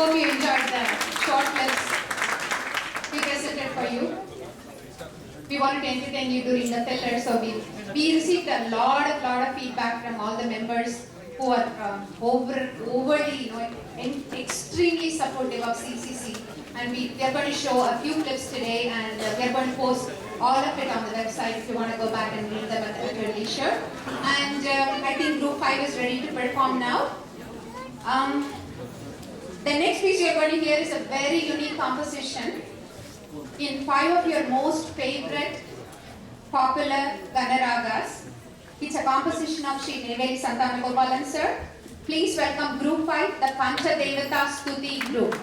Hope you enjoyed the short clips we presented for you. We wanted to entertain you during the filler, so we received a lot of feedback from all the members who are overly, extremely supportive of CCC. And we are going to show a few clips today, and we are going to post all of it on the website if you want to go back and read them at your leisure. And I think Group 5 is ready to perform now. The next piece you're going to hear is a very unique composition in 5 of your most favorite popular Ganaragas. It's a composition of Sri Neyveli Santanagopalan sir. Please welcome Group 5, the Pancha Devata Stuti group.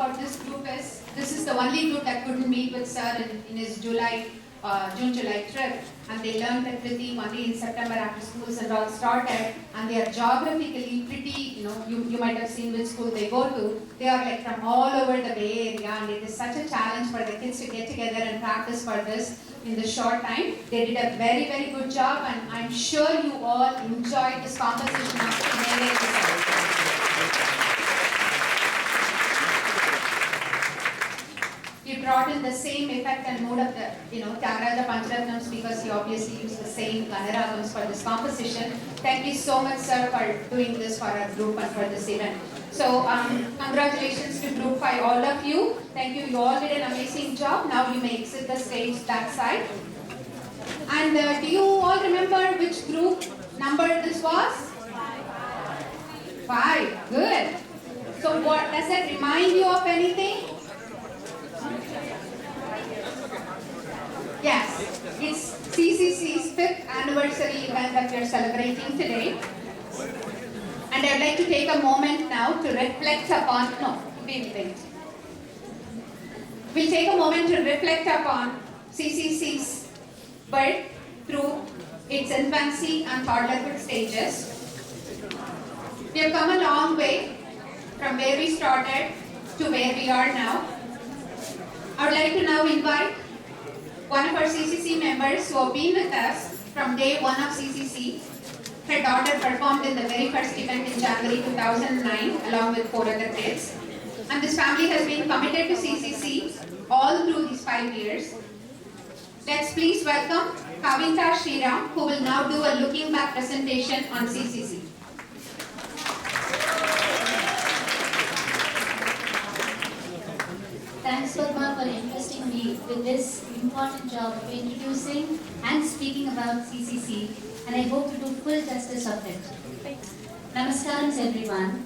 about this group is, this is the only group that couldn't meet with sir in his June-July trip, and they learned everything only in September after schools and all started, and they are geographically pretty, you might have seen which school they go to. They are like from all over the Bay Area, and it is such a challenge for the kids to get together and practice for this in this short time. They did a very, very good job, and I'm sure you all enjoyed this composition of today. He brought in the same effect and mood of the, Tyagaraja Pancharatnams, because he obviously used the same Ganaragams for this composition. Thank you so much, sir, for doing this for our group and for this event. So, congratulations to Group 5, all of you. Thank you. You all did an amazing job. Now you may exit the stage that side. And do you all remember which group number this was? 5. Good. So, what does that remind you of anything? Yes, it's CCC's 5th anniversary event that we are celebrating today. And I'd like to take a moment now to reflect upon, wait. We'll take a moment to reflect upon CCC's birth through its infancy and toddlerhood stages. We have come a long way from where we started to where we are now. I would like to now invite one of our CCC members who have been with us from day 1 of CCC. Her daughter performed in the very first event in January 2009 along with 4 other kids. And this family has been committed to CCC all through these 5 years. Let's please welcome Kavinta Shriram, who will now do a looking back presentation on CCC. Thanks, Padma, for entrusting me with this important job of introducing and speaking about CCC, and I hope to do full justice of it. Namaskaram, everyone.